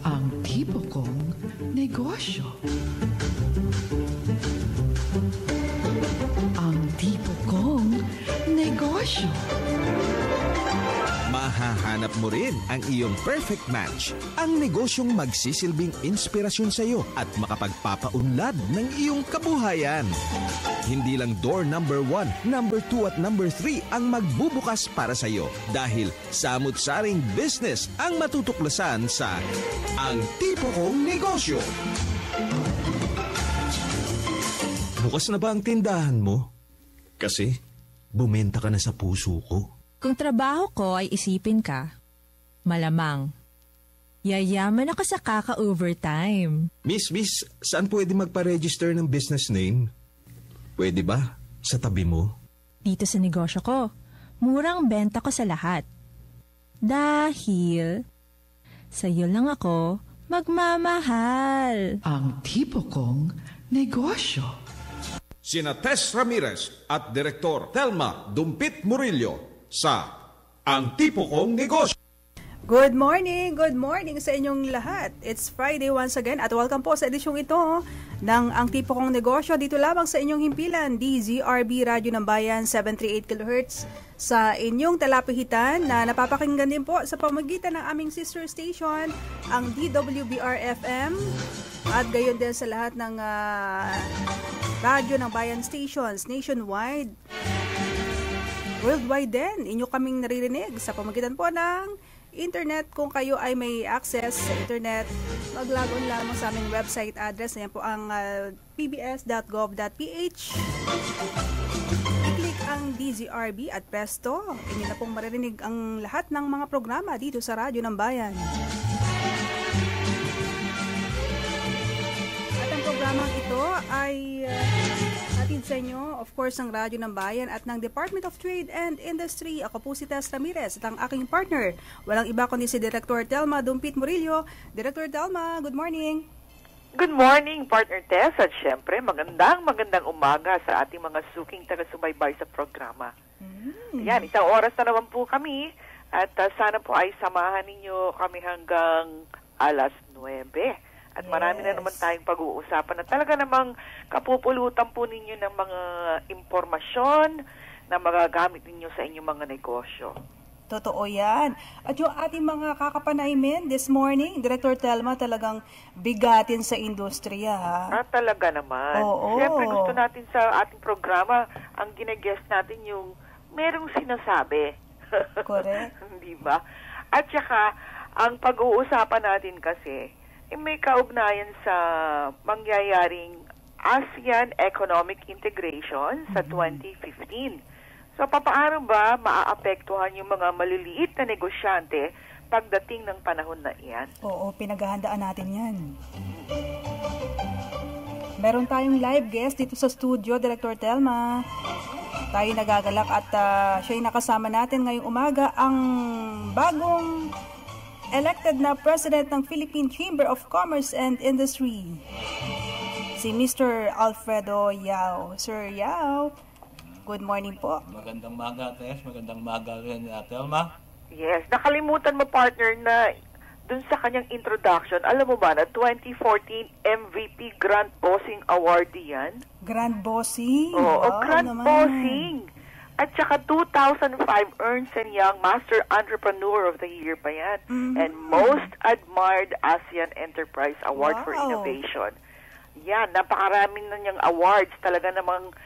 Ang tipo kong negosyo. Ang tipo kong negosyo. Mahahanap mo rin ang iyong perfect match, ang negosyong magsisilbing inspirasyon sa iyo at makapagpapaunlad ng iyong kabuhayan. Hindi lang door number 1, number 2 at number 3 ang magbubukas para sa iyo dahil samut-saring business ang matutuklasan sa Ang Tipo Kong Negosyo. Bukas na ba ang tindahan mo? Kasi bumenta ka na sa puso ko. Kung trabaho ko ay isipin ka, malamang, yayaman ako sa kaka-overtime. Miss, saan pwede magpa-register ng business name? Pwede ba? Sa tabi mo? Dito sa negosyo ko, murang benta ko sa lahat. Dahil, sa'yo lang ako magmamahal. Ang tipo kong negosyo. Sina Tess Ramirez at Direktor Telma Dumpit Murillo sa Ang Tipo Kong Negosyo. Good morning sa inyong lahat. It's Friday once again at welcome po sa edisyong ito ng Ang Tipo Kong Negosyo dito lamang sa inyong himpilan, DZRB Radyo ng Bayan 738 kHz sa inyong talapihitan na napapakinggan din po sa pamamagitan ng aming sister station, ang DWBR-FM at gayon din sa lahat ng Radyo ng Bayan stations nationwide. Worldwide din, inyo kaming naririnig sa pamamagitan po ng internet. Kung kayo ay may access sa internet, mag-log on lamang sa aming website address. Ayan po ang pbs.gov.ph. I-click ang DZRB at presto. Inyo na pong maririnig ang lahat ng mga programa dito sa Radyo ng Bayan. At ang programang ito ay hatid sa inyo, of course, ng Radyo ng Bayan at ng Department of Trade and Industry. Ako po si Tess Ramirez at ang aking partner. Walang iba kundi si Director Telma Dumpit Murillo. Director Telma, good morning. Good morning, partner Tess. At syempre, magandang umaga sa ating mga suking taga-subaybay sa programa. Yan, isang oras na naman po kami at sana po ay samahan ninyo kami hanggang alas 9. At marami na naman tayong pag-uusapan na talaga namang kapupulutan po ninyo ng mga impormasyon na magagamit ninyo sa inyong mga negosyo. Totoo yan. At yung ating mga kakapanaymen this morning, Director Telma, talagang bigatin sa industriya, ha? Talaga naman. Oo. Siyempre gusto natin sa ating programa, ang gine-guest natin yung merong sinasabi. Correct. Di ba? At saka, ang pag-uusapan natin kasi, may kaugnayan sa mangyayaring ASEAN Economic Integration sa 2015. So, papaano ba maaapektuhan yung mga maliliit na negosyante pagdating ng panahon na iyan? Oo, pinaghahandaan natin yan. Meron tayong live guest dito sa studio, Director Telma. Tayo nagagalak at siya'y nakasama natin ngayong umaga, ang bagong elected na President ng Philippine Chamber of Commerce and Industry, si Mr. Alfredo Yao. Sir Yao, good morning po. Magandang maga, Tess. Magandang maga rin, Telma. Yes, nakalimutan mo, partner, na dun sa kanyang introduction, alam mo ba na 2014 MVP Grand Bossing Award yan? Grand Bossing? Oo, wow, Grand naman. Bossing. At saka 2005 Ernst & Young Master Entrepreneur of the Year pa yan. And Most Admired ASEAN Enterprise Award for Innovation. Yan, napakaraming na niyang awards. Talaga namang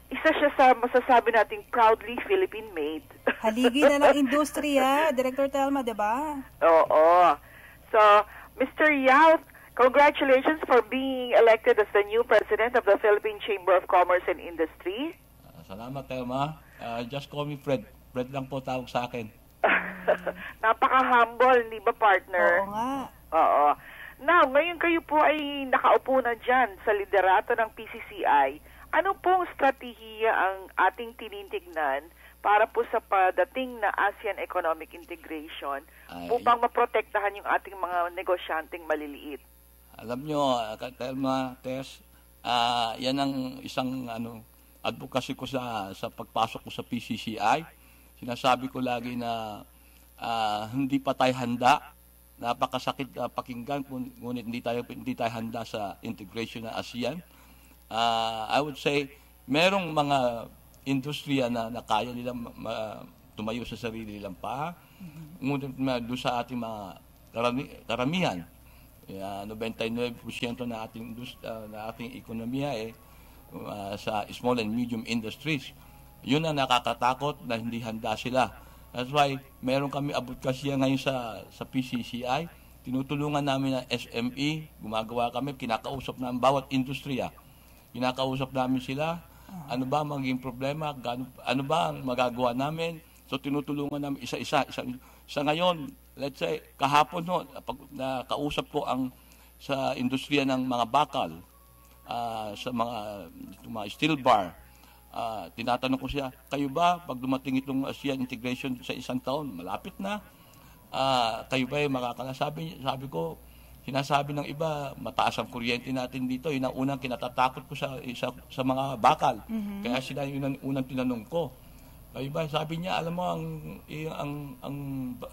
isa siya sa masasabi nating proudly Philippine-made. Haligi na ng industriya, Director Telma, di ba? Oo. So, Mr. Yao, congratulations for being elected as the new president of the Philippine Chamber of Commerce and Industry. Salamat, Telma. Just call me Fred. Fred lang po tawag sa akin. Napaka-humble, hindi ba, partner? Oo nga. Oo. Now, ngayon kayo po ay nakaupo na dyan sa liderato ng PCCI. Ano pong strategiya ang ating tinitignan para po sa padating na ASEAN Economic Integration upang maprotektahan yung ating mga negosyanteng maliliit? Alam nyo, Telma, Tess, yan ang isang advocacy ko sa pagpasok ko sa PCCI. Sinasabi ko lagi na hindi pa tayo handa napakasakit pakinggan, ngunit hindi tayo handa sa integration ng ASEAN. I would say, merong mga industriya na kaya nilang tumayo sa sarili nilang paa. Ngunit doon sa ating mga karamihan, 99% na ating ekonomiya sa small and medium industries. Yun ang nakakatakot na hindi handa sila. That's why meron kami advocacy ngayon sa PCCI. Tinutulungan namin ang SME, gumagawa kami, kinakausap na ang bawat industriya. Kinakausap namin sila, ano ba ang magiging problema, ano ba ang magagawa namin. So tinutulungan namin isa-isa. Sa ngayon, let's say, kahapon pag nakausap ko sa industriya ng mga bakal, sa mga steel bar, tinatanong ko siya, kayo ba, pag dumating itong ASEAN integration sa isang taon, malapit na, kayo ba makakalasabi? Sabi ko, sinasabi ng iba, mataas ang kuryente natin dito. Yun ang unang kinatatakot ko sa mga bakal. Kaya sila yun ang unang tinanong ko. Kayo ba, sabi niya, alam mo,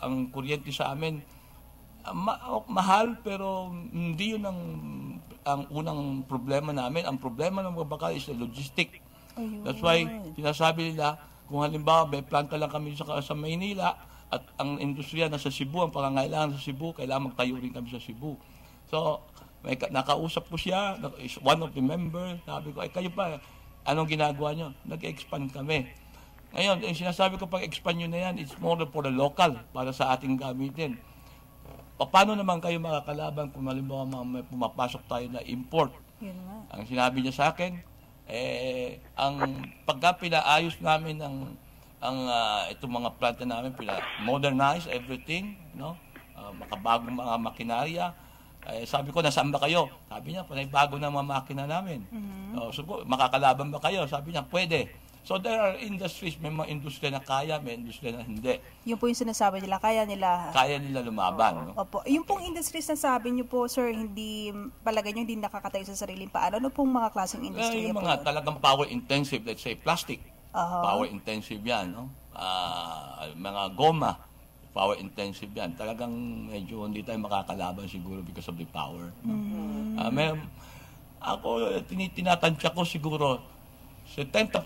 ang kuryente sa amin, mahal, pero hindi yun ang unang problema namin. Ang problema ng mga bakal is the logistic. That's why, sinasabi nila, kung halimbawa may planta lang kami sa Maynila at ang industriya nasa Cebu, ang pangangailangan sa Cebu, kailangan magtayo rin kami sa Cebu. So, nakausap ko siya, is one of the members, sabi ko, kayo pa, anong ginagawa nyo? Nag-expand kami. Ngayon, yung sinasabi ko, pag-expand nyo na yan, it's more for the local, para sa ating gamitin. Paano naman kayo makakalaban kung halimbawa may pumapasok tayo na import? Ang sinabi niya sa akin, pagka pinaayos namin itong mga planta namin, modernize everything, makabagong mga makinarya, sabi ko, nasaan ba kayo? Sabi niya, bago na mga makina namin. So, makakalaban ba kayo? Sabi niya, pwede. So there are industries, may mga industriya na kaya, may industriya na hindi. Yun po yung sinasabi nila, kaya nila lumaban. No? Opo. Yung pong industries na sabi niyo po, sir, palagay niyo hindi nakakatayo sa sariling paa. Ano pong mga klaseng industriya yung mga talagang power intensive, let's say plastic. Power intensive yan. No? Mga goma, power intensive yan. Talagang medyo hindi tayo makakalaban siguro because of the power. No? Ako, tinatansya ko siguro, 70%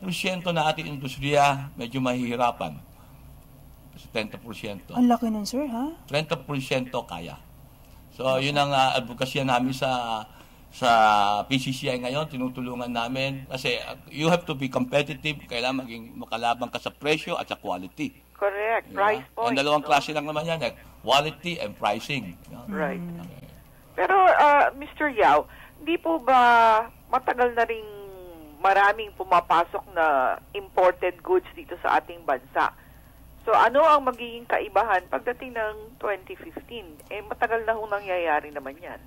na ating industriya medyo mahihirapan. 70%. Ang laki nun, sir, ha? 30% kaya. So, yun ang advokasya namin sa PCCI ngayon. Tinutulungan namin. Kasi you have to be competitive. Kailangan maging makalabang ka sa presyo at sa quality. Correct. Price point. Ang dalawang klase lang naman yan. Quality and pricing. Right. Okay. Pero, Mr. Yao, di po ba matagal na ring maraming pumapasok na imported goods dito sa ating bansa? So, ano ang magiging kaibahan pagdating ng 2015? Matagal na hong nangyayari naman yan.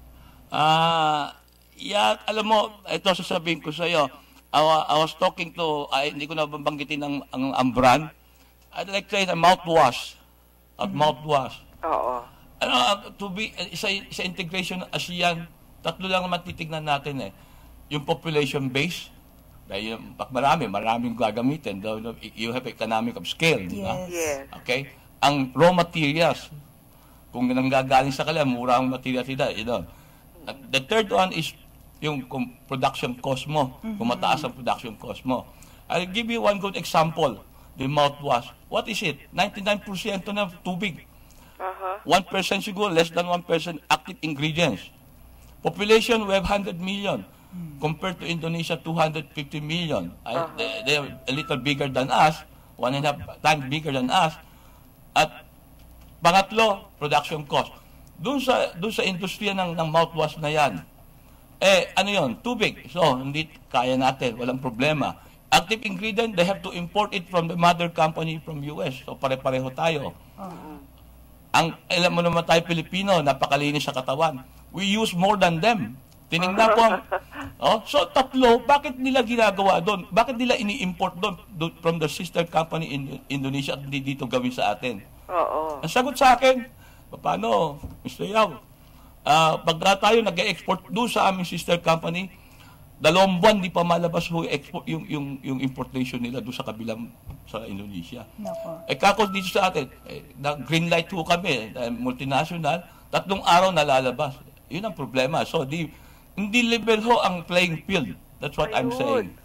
Alam mo, ito sasabihin ko sa iyo. I was talking to, hindi ko na babanggitin ang brand. I'd like to say na mouthwash. Mouthwash. Oo. To be, sa integration ng ASEAN, tatlo lang naman titignan natin Yung population base, dahil pag maraming gagamitin, you have economic of scale, di ba? Yes. Okay? Ang raw materials, kung nanggagaling sa kanila, mura ang materials nila, The third one is yung production cost mo, kung mataas ang production cost mo. I'll give you one good example, the mouthwash. What is it? 99% na tubig. 1% siguro, less than 1% active ingredients. Population, we have 100 million. Compared to Indonesia, 250 million. They are a little bigger than us, 1.5 times bigger than us. At pangatlo, production cost. Doon sa industriya ng mouthwash na yan, ano yon? Tubig. So, hindi kaya natin, walang problema. Active ingredient, they have to import it from the mother company from US. So, pare-pareho tayo. Alam mo naman tayo Pilipino, napakalinis sa katawan. We use more than them. Tinignan ko so tatlo, bakit nila ginagawa doon? Bakit nila ini-import doon from the sister company in Indonesia at hindi dito gawin sa atin? Ang sagot sa akin, paano, Mr. Yao? Pagka tayo nag-export doon sa aming sister company, 2 buwan di pa malabas export yung importation nila doon sa kabilang sa Indonesia. Kako dito sa atin, green light ho kami, multinational, 3 araw nalalabas. Yun ang problema. So, hindi level ho ang playing field. That's what I'm saying.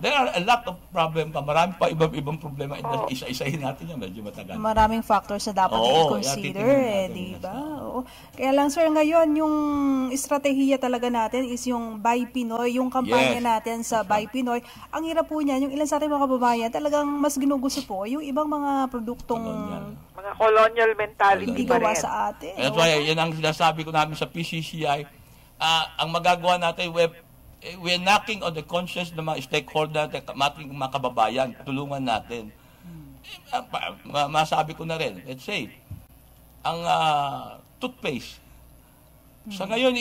There are a lot of problem pa. Marami pa ibang problema. Isa-isahin natin yan. Medyo matagal. Maraming factors na dapat i-consider, di ba? Oo. Kaya lang, sir, ngayon, yung estratehiya talaga natin is yung Buy Pinoy, yung kampanya natin sa Buy Pinoy. Ang hirap po niyan, yung ilan sa ating mga kababayan, talagang mas ginugusto po yung ibang mga produktong mga colonial mentality hindi pa gawa rin. sa atin. That's why, yan ang sinasabi ko namin sa PCCI. Ang magagawa natin, we're knocking on the conscience ng mga stakeholder, ating mga kababayan, tulungan natin. Masabi ko na rin, let's say, ang toothpaste, sa ngayon,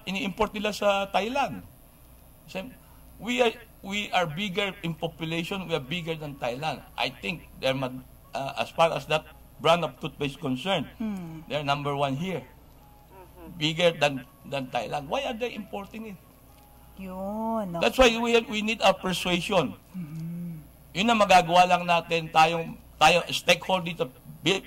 ini-import nila sa Thailand. We are bigger in population, we are bigger than Thailand. I think, as far as that brand of toothpaste concerned, they're number 1 here. Bigger than Thailand. Why are they importing it? Yun. That's why we need our persuasion. Yun ang magagawa lang natin tayo stakeholder dito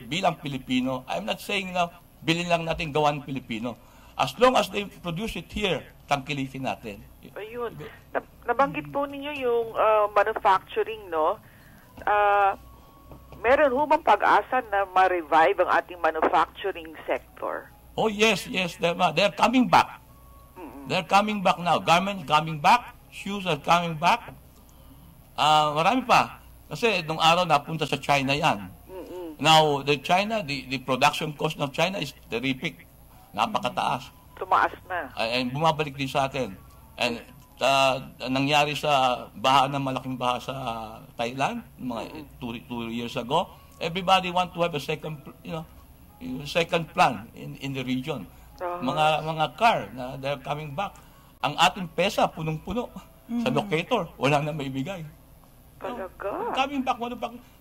bilang Pilipino. I'm not saying na bilhin lang natin gawan Pilipino. As long as they produce it here, tangkilikin natin. Ayun. Nabanggit po ninyo yung manufacturing, no? Meron ho bang pag-asa na ma-revive ang ating manufacturing sector? Oh, yes. They're coming back. They're coming back now. Garments coming back. Shoes are coming back. Marami pa. Kasi nung araw napunta sa China yan. Now, the production cost of China is terrific. Napakataas. Tumaas na. And bumabalik din sa atin. And nangyari sa malaking baha sa Thailand, mga 2 years ago, everybody want to have a second plan in the region. Mga car na they're coming back. Ang ating pesa punong-puno sa locator, wala na maibigay. Talaga? Coming back,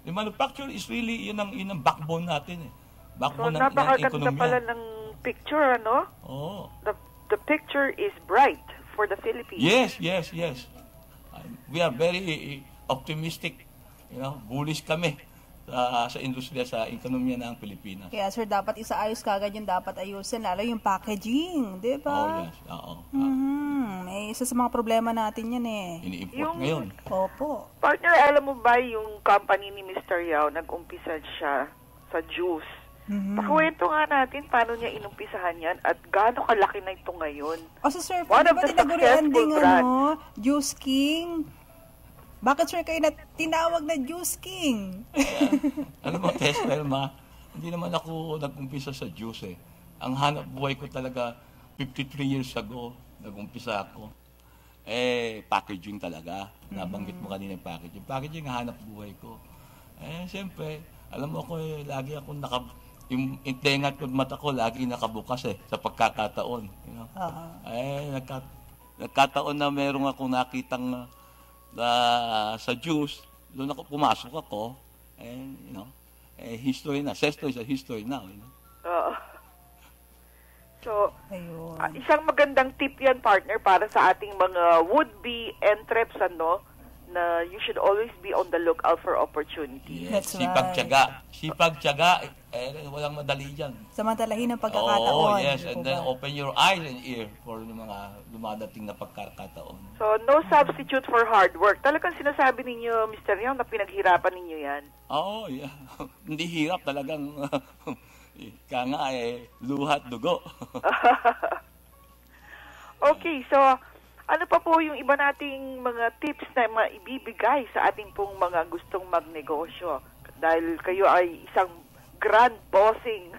the manufacture is really yun ang backbone natin eh. Backbone ng napakaganda ekonomiya. pala ng picture, ano? Oo. The picture is bright for the Philippines. Yes. We are very optimistic. Bullish kami sa industriya, sa ekonomiya ng Pilipinas. Kaya sir, dapat isaayos kagad yung dapat ayusin, lalo yung packaging, di ba? Oh, yes. Oo. Isa sa mga problema natin yan eh. Ini-import ngayon. Opo. Partner, alam mo ba yung company ni Mr. Yao, nag-umpisa siya sa juice. Pakwento nga natin paano niya inumpisahan yan at gaano kalaki na ito ngayon. O so sir, One di of ba the tinagurian din successful Juice King? Bakit sir kayo tinawag na Juice King? Alam mo, Tesla, hindi naman ako nag-umpisa sa juice eh. Ang hanap buhay ko talaga, 53 years ago, nag-umpisa ako. Packaging talaga. Nabanggit mo kanina yung packaging. Packaging ang hanap buhay ko. Siyempre, alam mo ko, lagi akong yung tenga at mata ko, lagi nakabukas sa pagkakataon. Nagkataon na meron akong nakitang sa juice, doon pumasok ako, history na. Sesto is a history now. So, isang magandang tip yan, partner, para sa ating mga would-be entreps, na you should always be on the lookout for opportunity. Yes, sipag-tiyaga, walang madali dyan. Samantalahin ang pagkakataon. Oh, yes, and then open your eyes and ear for yung mga dumadating na pagkakataon. So, no substitute for hard work. Talagang sinasabi ninyo, Mr. Yao, na pinaghirapan ninyo yan. Oo, yeah. Hindi hirap talagang, luhat, dugo. Okay, so, ano pa po yung iba nating mga tips na maibibigay sa ating pong mga gustong magnegosyo? Dahil kayo ay isang grand bossing.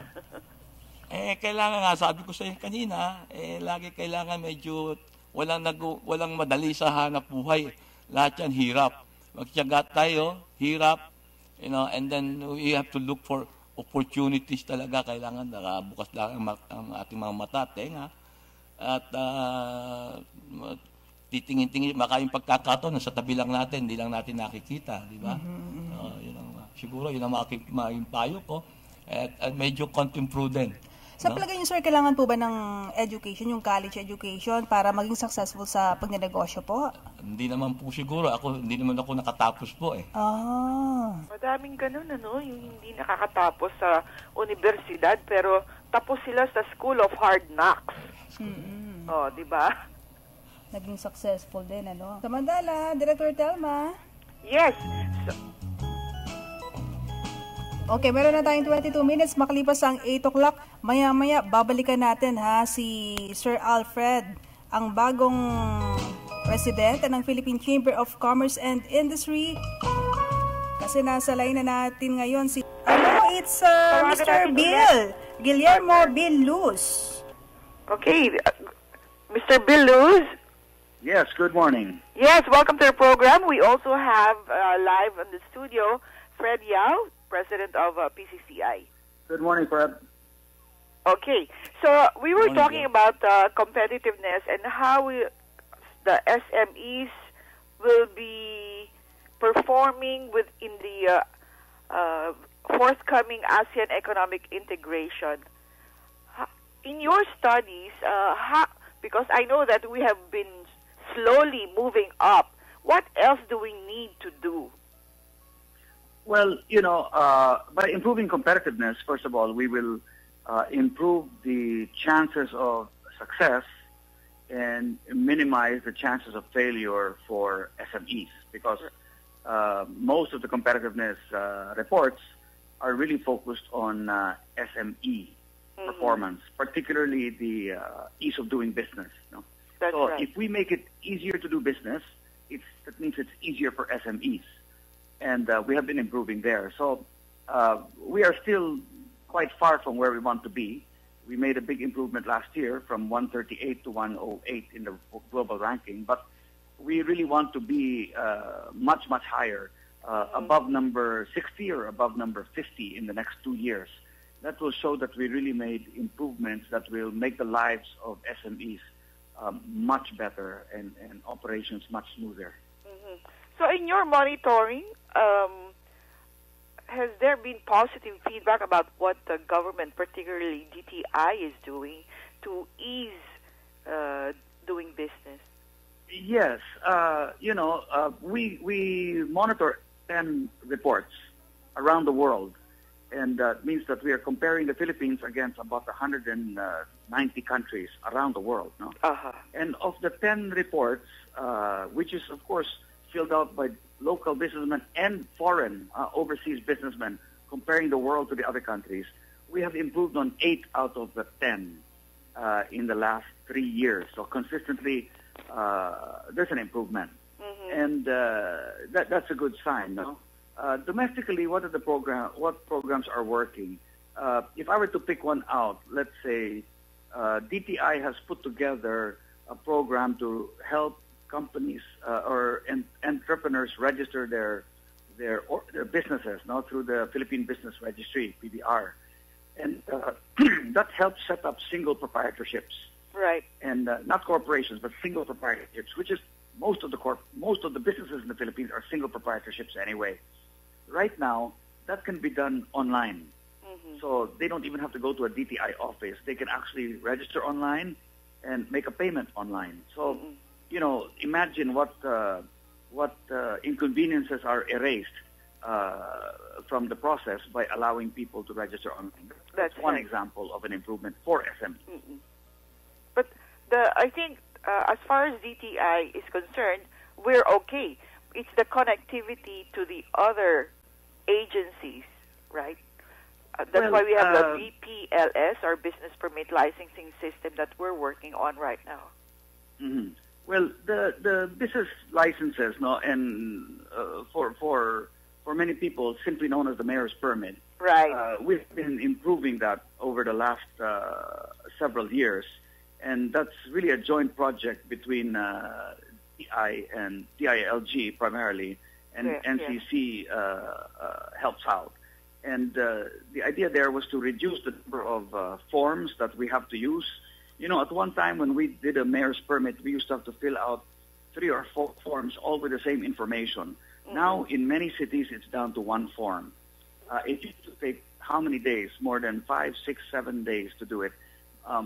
Kailangan nga, sabi ko sa inyo kanina, lagi kailangan medyo walang madali sa hanap buhay. Lahat yan hirap. Magtiyaga tayo, hirap, and then we have to look for opportunities talaga. Kailangan nakabukas lang ang ating mga mata, tenga. At titingin-tingin, baka yung pagkakataon na sa tabi lang natin, hindi lang natin nakikita, di ba? Siguro yun ang maing payo ko. At medyo content prudent. Sa palagay niyo, sir, kailangan po ba ng education, yung college education, para maging successful sa pagnenegosyo po? Hindi naman po siguro. Hindi naman ako nakatapos po eh. Ah. Madaming ganun, yung hindi nakakatapos sa universidad, pero tapos sila sa School of Hard Knocks. Oh, di ba? Naging successful din, Samantala, Director Telma. Yes. Okay, meron na tayong 22 minutes. Makalipas ang 8 o'clock. Maya-maya, babalikan natin si Sir Alfred, ang bagong presidente ng Philippine Chamber of Commerce and Industry. Kasi nasa line na natin ngayon it's Mr. Bill. Guillermo Bill Luz. Okay, Mr. Bill Luz. Yes, good morning. Yes, welcome to the program. We also have live in the studio Fred Yao, President of PCCI. Good morning, Fred. Okay, so we were Morning, talking about competitiveness and how the SMEs will be performing within the forthcoming ASEAN economic integration. In your studies, because I know that we have been slowly moving up, what else do we need to do? Well, by improving competitiveness, first of all, we will improve the chances of success and minimize the chances of failure for SMEs, because most of the competitiveness reports are really focused on SME performance, particularly the ease of doing business. That's so right. if we make it easier to do business, that means it's easier for SMEs. And we have been improving there. So we are still quite far from where we want to be. We made a big improvement last year from 138 to 108 in the global ranking, but we really want to be much, much higher, above number 60 or above number 50 in the next 2 years. That will show that we really made improvements that will make the lives of SMEs much better and operations much smoother. So in your monitoring, has there been positive feedback about what the government, particularly DTI, is doing to ease doing business? Yes. We monitor 10 reports around the world, and that means that we are comparing the Philippines against about 190 countries around the world. No? Uh-huh. And of the 10 reports, which is, of course, filled out by local businessmen and foreign overseas businessmen comparing the world to the other countries, we have improved on 8 out of the 10 in the last 3 years. So consistently, there's an improvement. And that's a good sign. No? Domestically, what programs are working? If I were to pick one out, let's say DTI has put together a program to help companies or entrepreneurs register their businesses through the Philippine Business Registry, PBR, and that helps set up single proprietorships. Right. And not corporations, but single proprietorships, which is most of the businesses in the Philippines are single proprietorships anyway. Right now, that can be done online. So they don't even have to go to a DTI office. They can actually register online and make a payment online. So, imagine what inconveniences are erased from the process by allowing people to register online. That's one example of an improvement for SME. But I think as far as DTI is concerned, we're okay. It's the connectivity to the other agencies, right? That's why we have the BPLS, or Business Permit Licensing System, that we're working on right now. Mm-hmm. Well, the business licenses, and for many people, simply known as the mayor's permit. Right. We've been improving that over the last several years, and that's really a joint project between DI and DILG primarily, and NCC helps out. And the idea there was to reduce the number of forms that we have to use. At one time when we did a mayor's permit, we used to have to fill out 3 or 4 forms, all with the same information. Now, in many cities, it's down to 1 form. It used to take how many days, more than 5, 6, 7 days to do it.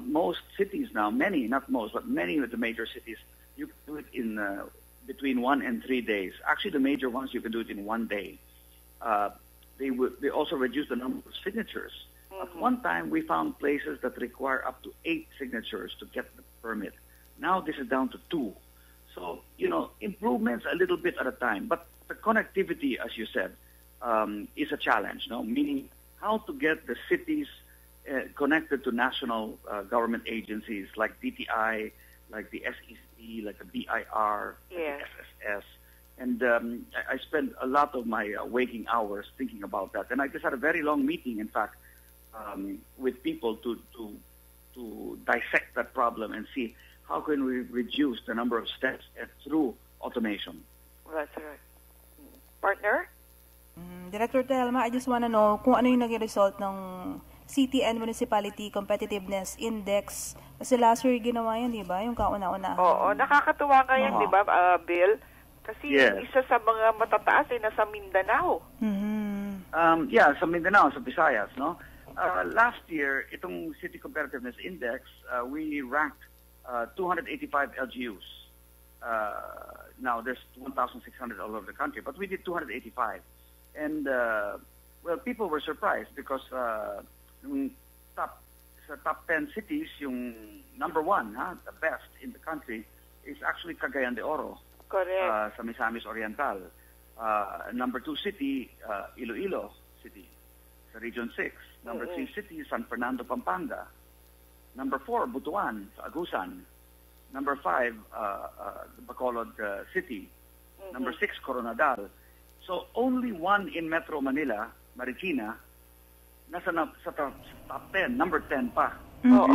Most cities now, many, not most, but many of the major cities, you can do it in between 1 and 3 days. Actually, the major ones, you can do it in 1 day. They also reduce the number of signatures. At one time, we found places that require up to 8 signatures to get the permit. Now this is down to 2. So, improvements a little bit at a time. But the connectivity, as you said, is a challenge, no? Meaning how to get the cities connected to national government agencies like DTI, like the SEC, like the BIR, like the SSS. And I spent a lot of my waking hours thinking about that. And I just had a very long meeting, in fact, with people to dissect that problem and see how can we reduce the number of steps through automation. That's right. Partner? Director Telma, I just want to know kung ano yung naging result ng City and Municipality Competitiveness Index. Kasi last year ginawa yan, di ba? Yung kauna-una. Oo, nakakatuwa nga yan, di ba, Bill? Kasi isa sa mga matataas ay nasa Mindanao. Sa Mindanao, sa Visayas, no? Last year, itong City Competitiveness Index, we ranked 285 LGUs. Now, there's 1,600 all over the country, but we did 285. And, people were surprised because sa top 10 cities, yung number 1, the best in the country, is actually Cagayan de Oro. Correct. Sa Misamis Oriental. Number 2 city, Iloilo City, sa Region 6. Number 3 city, San Fernando, Pampanga. Number 4, Butuan, sa Agusan. Number 5, Bacolod City. Number 6, Coronadal. So only one in Metro Manila, Marikina, nasa sa top 10, number 10 pa. So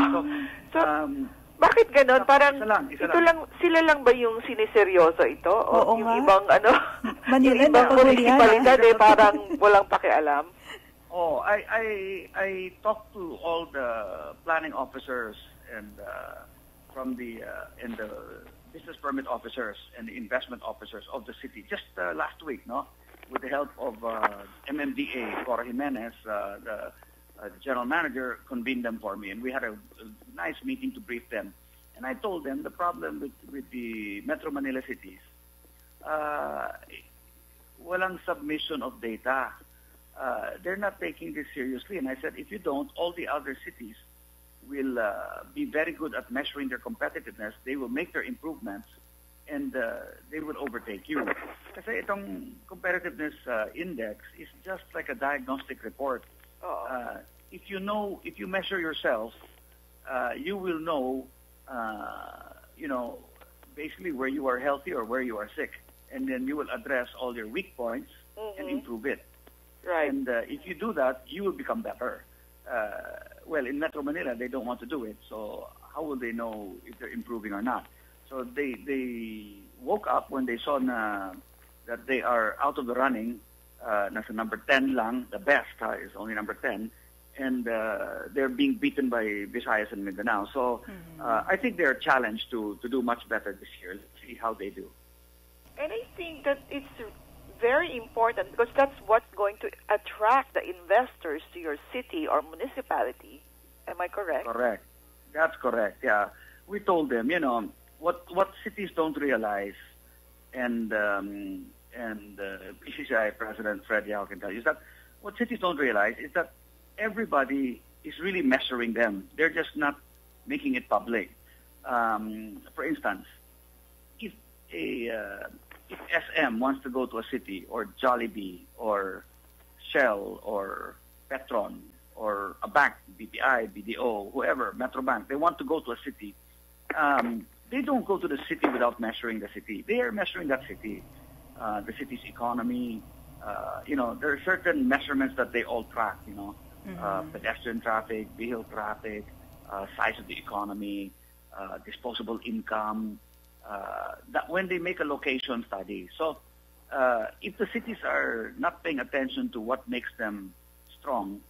bakit ganon? Parang isa lang. Sila lang ba yung siniseryoso ito? O yung ibang Manila, yung ibang municipalidad parang walang pakialam? Oh, I talked to all the planning officers and from the business permit officers and the investment officers of the city just last week, no, with the help of MMDA, Cora Jimenez, the general manager, convened them for me, and we had a nice meeting to brief them. And I told them the problem with the Metro Manila cities, walang submission of data. They're not taking this seriously. And I said, if you don't, all the other cities will be very good at measuring their competitiveness. They will make their improvements, and they will overtake you. Kasi itong competitiveness index is just like a diagnostic report. If you measure yourself, you will know, basically where you are healthy or where you are sick, and then you will address all your weak points and improve it. Right. And if you do that, you will become better. In Metro Manila, they don't want to do it, so how will they know if they're improving or not? So they woke up when they saw that they are out of the running, nasa number 10 lang, the best is only number 10, and they're being beaten by Visayas and Mindanao. So I think they're challenged to do much better this year. Let's see how they do. And I think that it's very important because that's what's going to attract the investors to your city or municipality. Am I correct? Correct. That's correct. Yeah, we told them, what cities don't realize, and PCCI President Fred Yao can tell you, is that what cities don't realize is that everybody is really measuring them. They're just not making it public. For instance, if SM wants to go to a city, or Jollibee, or Shell, or Petron, or a bank, BPI, BDO, whoever, Metrobank, they want to go to a city, they don't go to the city without measuring the city. They are measuring that city, the city's economy. There are certain measurements that they all track, pedestrian traffic, vehicle traffic, size of the economy, disposable income, that when they make a location study. So if the cities are not paying attention to what makes them strong,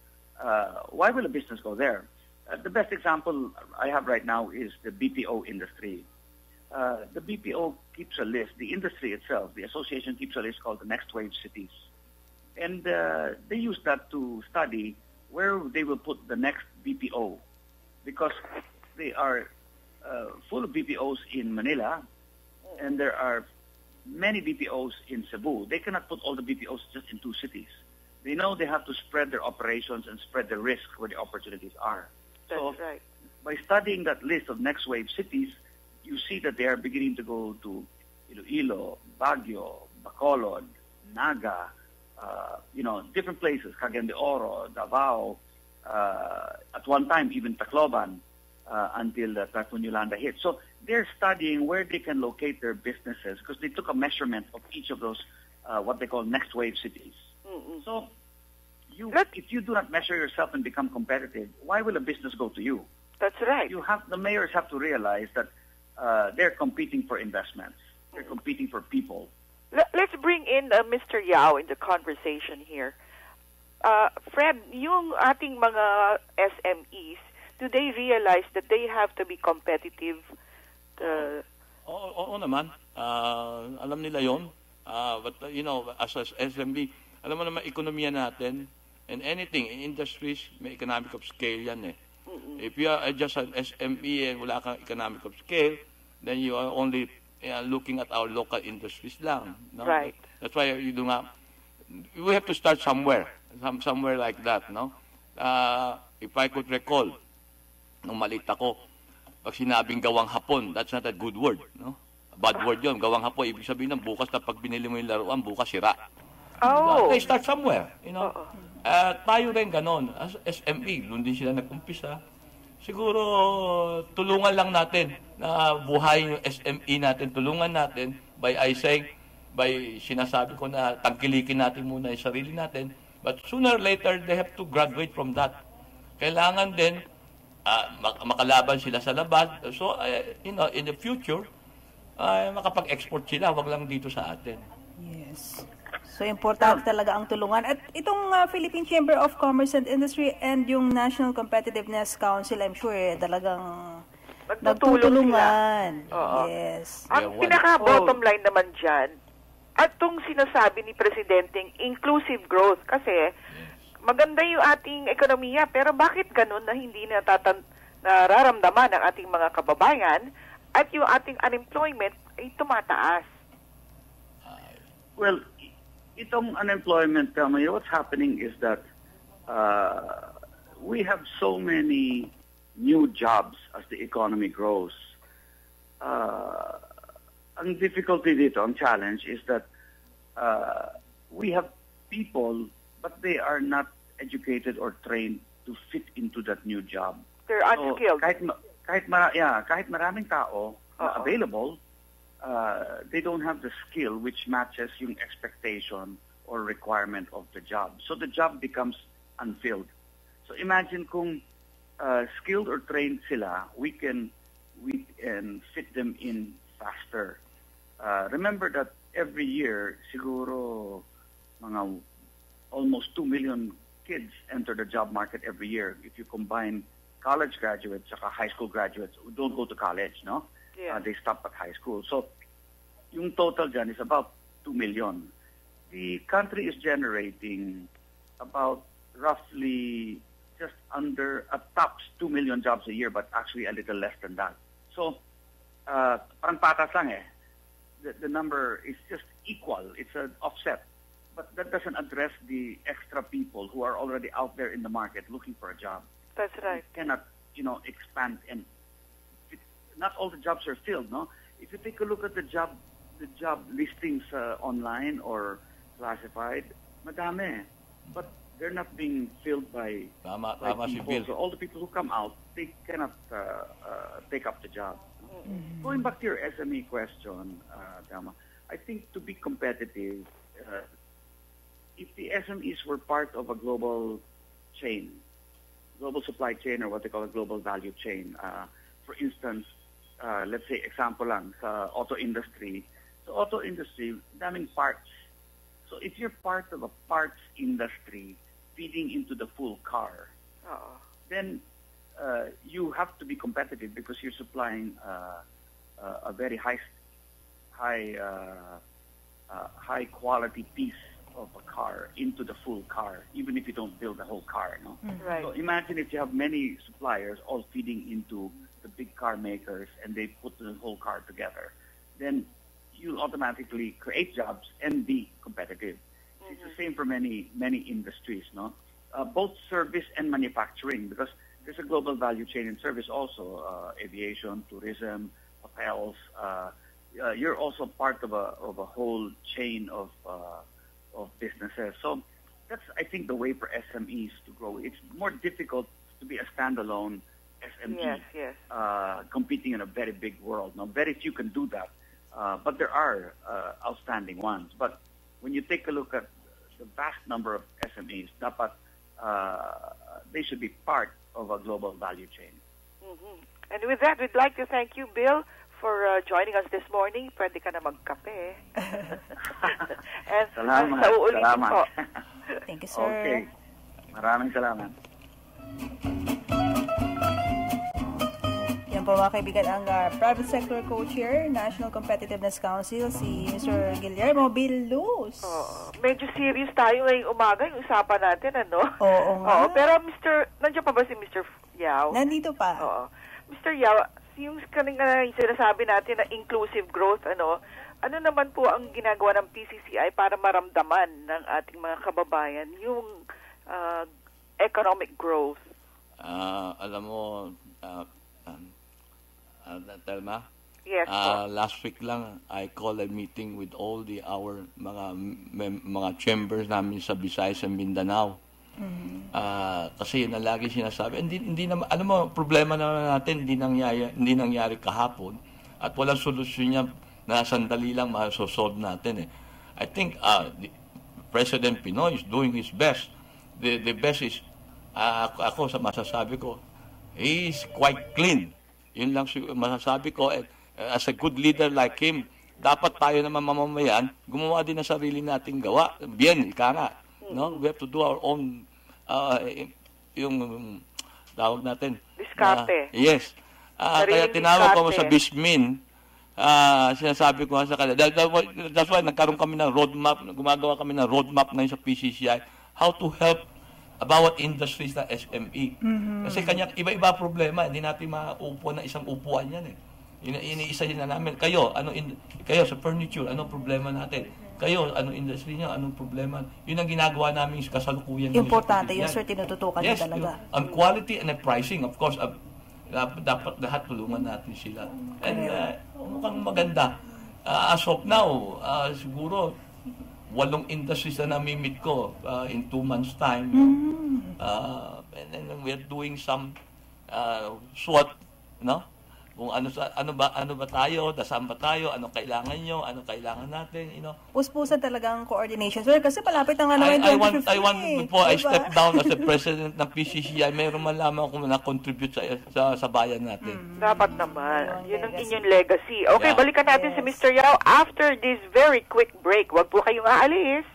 why will a business go there? The best example I have right now is the BPO industry. The BPO keeps a list, the industry itself, the association keeps a list called the Next Wave Cities. And they use that to study where they will put the next BPO, because they are full of BPOs in Manila, and there are many BPOs in Cebu. They cannot put all the BPOs just in two cities. They know they have to spread their operations and spread the risk where the opportunities are. That's right. By studying that list of next wave cities, you see that they are beginning to go to Iloilo, Baguio, Bacolod, Naga, different places, Cagayan de Oro, Davao, at one time even Tacloban, until the Typhoon Yolanda hit. So they're studying where they can locate their businesses because they took a measurement of each of those, what they call next wave cities. Mm-mm. So if you do not measure yourself and become competitive, why will a business go to you? That's right. The mayors have to realize that they're competing for investments. They're competing for people. Let's bring in Mr. Yao in the conversation here. Fred, yung ating mga SMEs, do they realize that they have to be competitive? Oo naman. Alam nila yon. But, as SMB, alam mo naman, ekonomiya natin, and anything, in industries, may economic of scale yan eh. Mm-mm. If you are just an SME and wala kang economic of scale, then you are only looking at our local industries lang. No? Right. That's why we have to start somewhere like that. No? If I could recall, nung maliit ako, pag sinabing gawang hapon, that's not a good word. No? Bad word yun. Gawang hapon, ibig sabihin ng bukas na pag binili mo yung laruan, bukas sira. Oh. They start somewhere. Tayo rin ganon. As SME, doon din sila nag-umpisa. Siguro, tulungan lang natin na buhay yung SME natin. Tulungan natin by sinasabi ko na tangkilikin natin muna yung sarili natin. But sooner or later, they have to graduate from that. Kailangan din makalaban sila sa labas. So, in the future, makapag-export sila, wag lang dito sa atin. Yes. So, importante talaga ang tulungan. At itong Philippine Chamber of Commerce and Industry and yung National Competitiveness Council, I'm sure, talagang nagtutulungan. Yes. Ang pinaka-bottom line naman dyan, at itong sinasabi ni Presidenteng inclusive growth, kasi maganda yung ating ekonomiya, pero bakit ganun na hindi nararamdaman ng ating mga kababayan at yung ating unemployment ay tumataas? Well, itong unemployment, what's happening is that we have so many new jobs as the economy grows. Ang difficulty dito, ang challenge is that we have people, but they are not educated or trained to fit into that new job. They're unskilled. So, kahit maraming tao available, they don't have the skill which matches yung expectation or requirement of the job. So the job becomes unfilled. So imagine kung skilled or trained sila, we can fit them in faster. Remember that every year, siguro mga almost 2 million kids enter the job market every year. If you combine college graduates saka high school graduates who don't go to college, no? Yeah. They stop at high school. So, yung total dyan is about 2 million. The country is generating about roughly just under, at tops, 2 million jobs a year, but actually a little less than that. So, parang patas lang eh. The number is just equal. It's an offset. But that doesn't address the extra people who are already out there in the market looking for a job. That's right. You cannot, expand, and not all the jobs are filled, no? If you take a look at the job listings online or classified, madami. But they're not being filled by people. So all the people who come out, they cannot take up the job. Mm-hmm. Going back to your SME question, Dama, I think to be competitive, if the SMEs were part of a global chain, global supply chain, or what they call a global value chain, for instance, let's say example lang sa auto industry. So auto industry, daming parts. So if you're part of a parts industry feeding into the full car, then you have to be competitive because you're supplying a very high quality piece of a car into the full car, even if you don't build the whole car. No? Right. So imagine if you have many suppliers all feeding into the big car makers and they put the whole car together, then you'll automatically create jobs and be competitive. It's the same for many industries, no? Both service and manufacturing, because there's a global value chain in service also, aviation, tourism, hotels. You're also part of a whole chain of businesses. So that's, I think, the way for SMEs to grow. It's more difficult to be a standalone SME competing in a very big world. Now, very few can do that, but there are outstanding ones. But when you take a look at the vast number of SMEs, dapat they should be part of a global value chain. And with that, we'd like to thank you, Bill, for joining us this morning. Pwede ka na magkape. And Salamat. sa uulitin Salamat. po. Thank you, sir. Okay. Maraming salamat. Yan po mga kaibigan ang Private Sector Co-Chair, National Competitiveness Council, si Mr. Guillermo Bilus. Medyo serious tayo ngayong umaga, yung usapan natin, ano? Oo nga. Pero nandiyan pa ba si Mr. Yao? Nandito pa. Oo. Mr. Yao, yung kanina yung sinasabi natin na inclusive growth, ano naman po ang ginagawa ng PCCI para maramdaman ng ating mga kababayan yung economic growth? Alam mo, Telma? Yes po. Last week lang, I called a meeting with all our mga chambers namin sa Visayas and Mindanao. Kasi yun na lagi sinasabi. Hindi naman, alam mo, problema naman natin, hindi nangyari kahapon at walang solusyon niya na sandali lang masosolve natin. I think President Pinoy is doing his best. The best is, ako sa masasabi ko, he is quite clean. Yun lang masasabi ko. As a good leader like him, dapat tayo naman mamamayan, gumawa din ng sarili nating gawa. Bien, ika nga. No? We have to do our own, yung tawag natin. Diskarte. Yes. Kaya tinawag ko sa Bismin, sinasabi ko sa kanila. That's why nagkaroon kami ng roadmap, gumagawa kami ng roadmap ngayon sa PCCI, how to help bawat industries na SME. Kasi kanya iba-iba problema, hindi natin maupo na isang upuan yan . Iniisa na namin. Kayo sa furniture, anong problema natin? Kayo, anong industry niyo, anong problema? Yun ang ginagawa namin sa kasalukuyan. Importante yun, sir, tinututukan nyo talaga. Ang quality and the pricing, of course, dapat lahat tulungan natin sila. And mukhang maganda. As of now, siguro 8 industries na namimit ko in 2 months' time. And then we're doing some SWOT, no? Kung ano ba tayo, saan ba tayo, ano kailangan nyo, ano kailangan natin, Puspusan talagang coordination. Sir, kasi palapit na nga naman 2015. I want before I step down as the president ng PCCI, mayroon man lamang akong na-contribute sa bayan natin. Dapat naman. Yun ang inyong legacy. Okay, Yeah. balikan natin si Mr. Yao after this very quick break. Huwag po kayong aalis.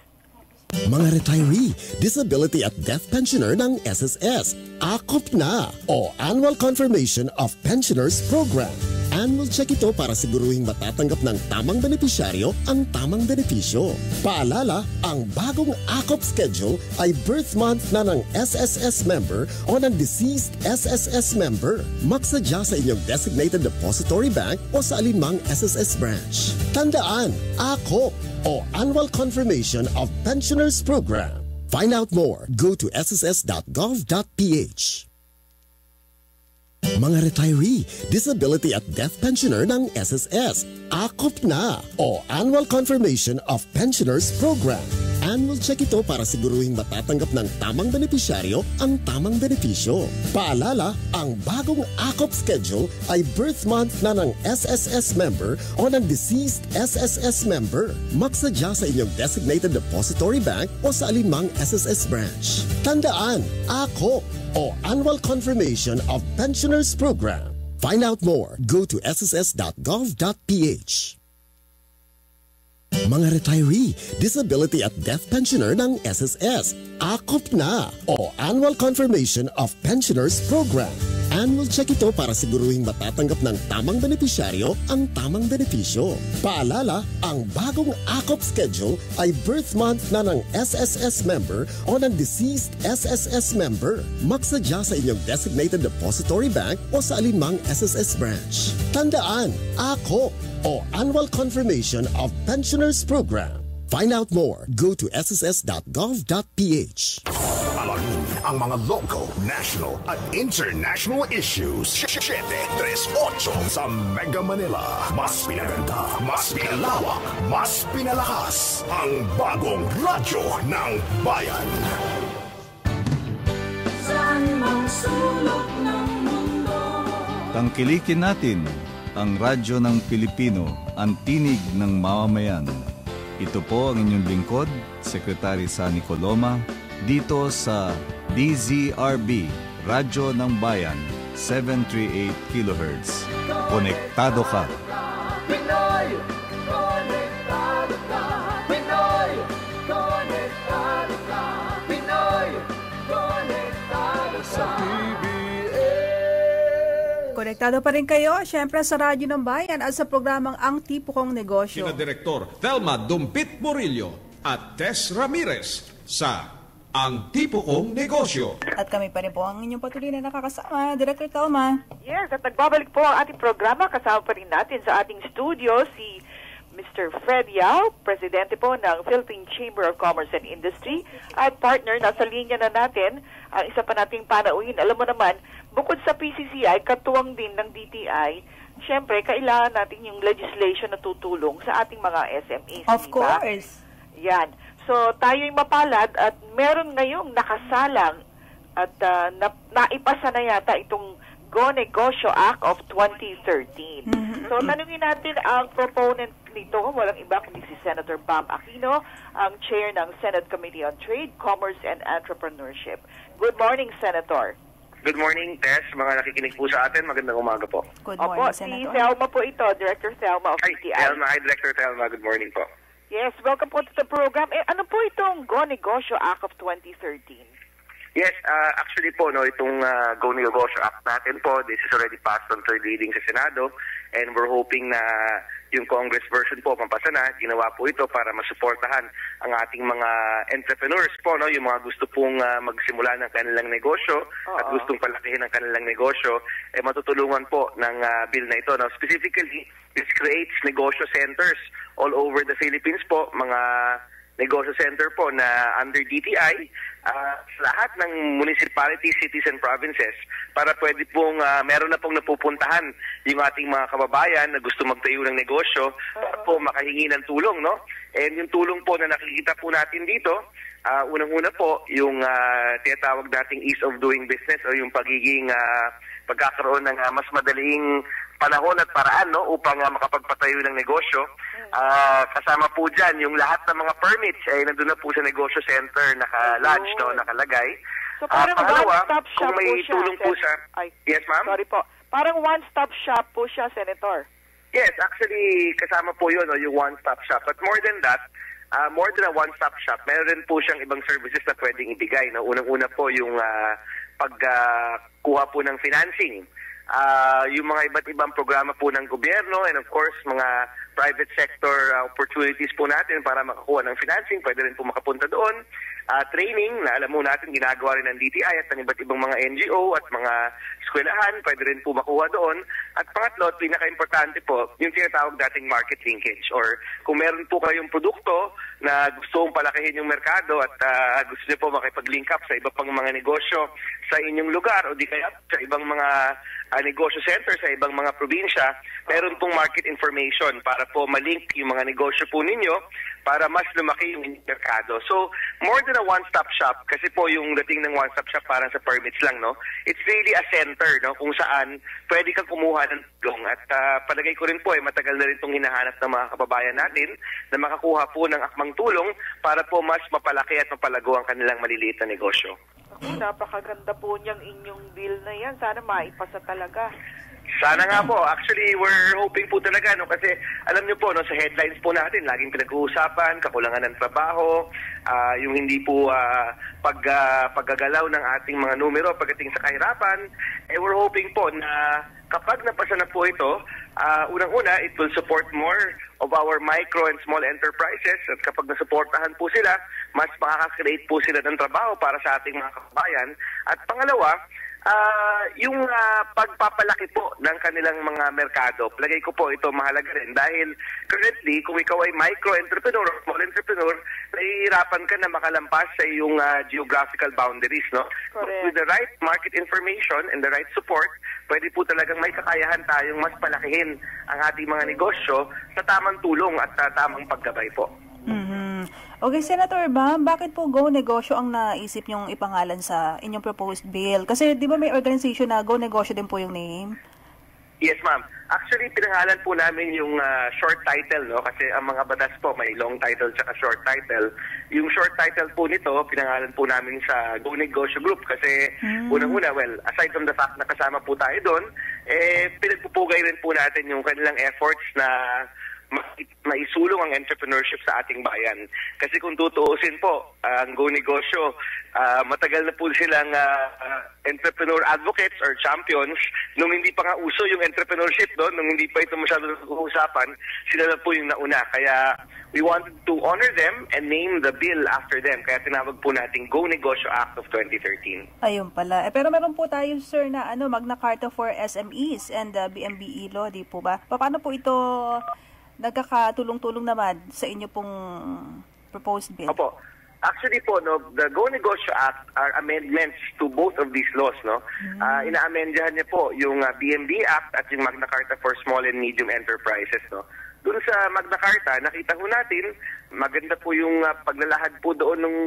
Mga retiree, disability at death pensioner ng SSS, ACOP na o Annual Confirmation of Pensioners Program. Annual check ito para siguruhing matatanggap ng tamang benepisyaryo ang tamang benepisyo. Paalala, ang bagong ACOP schedule ay birth month na ng SSS member o ng deceased SSS member. Magsadya sa inyong designated depository bank o sa alinmang SSS branch. Tandaan, ACOP o Annual Confirmation of Pensioners Program. Find out more. Go to sss.gov.ph. Mga retiree, disability at death pensioner ng SSS, ACOP na o Annual Confirmation of Pensioners Program. Annual check ito para siguruhing matatanggap ng tamang benepisyaryo ang tamang benepisyo. Paalala, ang bagong ACOP schedule ay birth month na ng SSS member o ng deceased SSS member. Magsadya sa inyong designated depository bank o sa alinmang SSS branch. Tandaan, ACOP o Annual Confirmation of Pensioners Program. Find out more. Go to sss.gov.ph. Mga retiree, disability at death pensioner ng SSS, ACOP na o Annual Confirmation of Pensioners Program. Annual check ito para siguruhing matatanggap ng tamang benepisyaryo ang tamang benepisyo. Paalala, ang bagong AKOP schedule ay birth month na ng SSS member o ng deceased SSS member. Magsadya sa inyong designated depository bank o sa alinmang SSS branch. Tandaan, AKOP o Annual Confirmation of Pensioners Program. Find out more. Go to sss.gov.ph. Alamin ang mga local, national at international issues. 738 sa Mega Manila. Mas pinaganda, mas pinalawak, mas pinalakas. Ang bagong radyo ng bayan. Saan mang sulok ng mundo. Tangkilikin natin ang radyo ng Pilipino, ang tinig ng mamamayan. Ito po ang inyong lingkod, Secretary Sunny Coloma, dito sa DZRB, Radyo ng Bayan, 738 kHz. Konektado ka! Pinoy! Konektado ka! Pinoy! Konektado ka! Pinoy! Konektado sa PBA! Konektado pa rin kayo, syempre sa Radyo ng Bayan at sa programang Ang Tipo Kong Negosyo. Sina Direktor Thelma Dumpit Murillo at Tess Ramirez sa Ang Tipo Kong Negosyo. At kami pa rin po ang inyong patuloy na nakakasama, Director Thelma. Yes, at nagbabalik po ang ating programa. Kasama pa rin natin sa ating studio si Mr. Fred Yao, Presidente po ng Philippine Chamber of Commerce and Industry, at partner, nasa linya na natin ang isa pa nating panauhin. Alam mo naman, bukod sa PCCI, katuwang din ng DTI, syempre, kailangan natin yung legislation na tutulong sa ating mga SMEs. Of course. Yan. So, tayo'y mapalad at meron ngayong nakasalang at naipasa na yata itong Go Negosyo Act of 2013. So, tanungin natin ang proponent nito, walang iba kundi si Senator Bam Aquino, ang chair ng Senate Committee on Trade, Commerce, and Entrepreneurship. Good morning, Senator. Good morning, Tess. Mga nakikinig po sa atin, magandang umaga po. Good morning, Si Senator. Thelma po ito, Director Thelma of DTI. Hi, Director Thelma. Good morning po. Yes, welcome po to the program. Ano po itong Go Negosyo Act of 2013? Yes, actually po, no, itong Go Negosyo Act natin po, this is already passed on third reading sa Senado, and we're hoping na yung Congress version po, pampasa na, ginawa po ito para masuportahan ang ating mga entrepreneurs po, no, yung mga gusto pong magsimula ng kanilang negosyo at gustong palakihin ang kanilang negosyo, matutulungan po ng bill na ito. No? Specifically, this creates negosyo centers all over the Philippines po, mga negosyo center po na under DTI, lahat ng municipalities, cities, and provinces para pwede pong meron na pong napupuntahan yung ating mga kababayan na gusto magtayo ng negosyo para po makahingi ng tulong, no? And yung tulong po na nakikita po natin dito, unang-una po yung tinatawag nating ease of doing business o yung pagiging pagkakaroon ng mas madaling panahon at paraan, no, upang makapagpatayo ng negosyo. Kasama po dyan yung lahat ng mga permits ay nandun na po sa negosyo center naka-lodge, no, nakalagay. So parang one-stop shop kung may po siya. tulong po siya. Yes, ma'am? Sorry po. Parang one-stop shop po siya, Senator. Yes, actually kasama po yun, no, yung one-stop shop. But more than that, more than a one-stop shop, meron rin po siyang ibang services na pwedeng ibigay. No? Unang-una po yung pagkuha po ng financing. Yung mga iba't ibang programa po ng gobyerno and of course mga private sector opportunities po natin para makakuha ng financing, pwede rin po makapunta doon. Training na alam mo natin ginagawa rin ng DTI at ng iba't ibang mga NGO at mga eskwelahan, pwede rin po makuha doon. At pangatlo at pinaka-importante po, yung tinatawag dating market linkage or kung meron po kayong produkto na gusto mong palakihin yung merkado at gusto niyo po makipag-link up sa iba pang mga negosyo sa inyong lugar o di kaya sa ibang mga negosyo center sa ibang mga probinsya, meron pong market information para po malink yung mga negosyo po ninyo para mas lumaki yung merkado. So, more than a one-stop shop, kasi po yung dating ng one-stop shop parang sa permits lang, no? It's really a center, no? Kung saan pwede kang kumuha ng tulong. At palagay ko rin po, matagal na rin itong hinahanap ng mga kababayan natin na makakuha po ng akmang tulong para po mas mapalaki at mapalago ang kanilang maliliit na negosyo. Napakaganda po niyang inyong bill na yan. Sana maipasa talaga. Sana nga po. Actually, we're hoping po talaga, no? Kasi alam niyo po, no, sa headlines po natin, laging pinag-uusapan, kakulangan ng trabaho, yung hindi po paggagalaw ng ating mga numero pagdating sa kahirapan. We're hoping po na kapag napasa na po ito, unang-una, it will support more of our micro and small enterprises. At kapag nasuportahan po sila, mas makaka-create po sila ng trabaho para sa ating mga kababayan. At pangalawa, yung pagpapalaki po ng kanilang mga merkado. Palagay ko po ito mahalaga rin dahil currently, kung ikaw ay micro-entrepreneur o small entrepreneur, nahihirapan ka na makalampas sa iyong geographical boundaries, no? Correct. With the right market information and the right support, pwede po talagang may kakayahan tayong mas palakihin ang ating mga negosyo sa tamang tulong at tamang paggabay po. Okay, Senator Bam, bakit po Go Negosyo ang naisip niyong ipangalan sa inyong proposed bill? Kasi di ba may organization na Go Negosyo din po yung name? Yes, ma'am. Actually, pinangalan po namin yung short title, no? Kasi ang mga batas po may long title tsaka short title. Yung short title po nito, pinangalan po namin sa Go Negosyo Group kasi unang-una, well, aside from the fact na kasama po tayo doon, pinagpupugay rin po natin yung kanilang efforts na maisulong ang entrepreneurship sa ating bayan. Kasi kung tutuusin po, ang Go Negosyo, matagal na po silang entrepreneur advocates or champions. Nung hindi pa nga uso yung entrepreneurship doon, nung hindi pa ito masyado uusapan, sila na po yung nauna. Kaya we wanted to honor them and name the bill after them. Kaya tinawag po natin Go Negosyo Act of 2013. Ayun pala. Pero meron po tayo, sir, na Magna Carta for SMEs and BMBE law, di po ba? Paano po ito nagkakatulong-tulong naman sa inyo pong proposed bill? Opo. Actually po, no, the Go Negosyo Act are amendments to both of these laws, no? Ina-amendyahan niya po yung BMB Act at yung Magna Carta for Small and Medium Enterprises, no? Doon sa Magna Carta, nakita ho natin, maganda po yung paglalahad po doon ng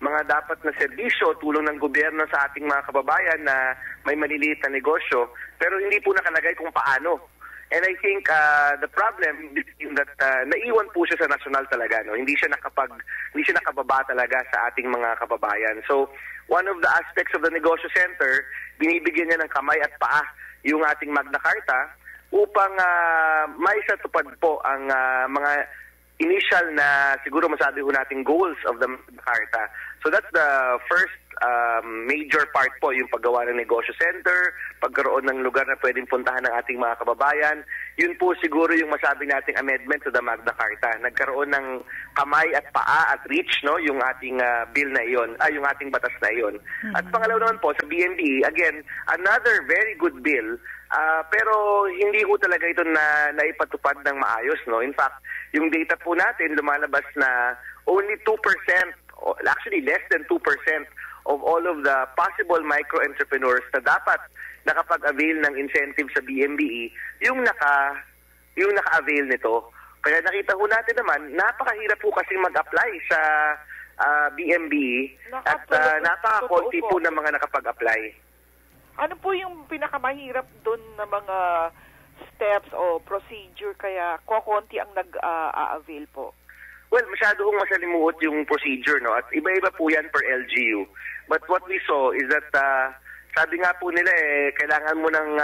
mga dapat na serbisyo, tulong ng gobyerno sa ating mga kababayan na may maliliit na negosyo, pero hindi po nakalagay kung paano. And I think the problem is that naiwan po siya sa national talaga, no. Hindi siya nakababa talaga sa ating mga kababayan. So, one of the aspects of the Negosyo Center, binibigyan niya ng kamay at paa yung ating Magna Carta upang maisatupad po ang mga initial na siguro masabi ho nating goals of the Magna Carta. So that's the first major part po, yung paggawa ng negosyo center, pagkaroon ng lugar na pwedeng puntahan ng ating mga kababayan. Yun po siguro yung masabi nating amendment to the Magna Carta. Nagkaroon ng kamay at paa at reach, no, yung ating bill na iyon, yung ating batas na iyon. At pangalawa naman po sa BMB, again, another very good bill, pero hindi ko talaga ito na naipatupad ng maayos, no. In fact, yung data po natin lumalabas na only 2%, actually less than 2% of all of the possible micro-entrepreneurs na dapat nakapag-avail ng incentive sa BMBE, yung naka-avail nito. Kaya nakita ho natin naman, napakahirap po kasi mag-apply sa BMBE at napaka-konti po ng mga nakapag-apply. Ano po yung pinakamahirap doon na mga steps o procedure kaya kukunti ang nag-avail po? Well, masyado kong masalimuot yung procedure, no? At iba-iba po yan per LGU. But what we saw is that, sabi nga po nila kailangan mo ng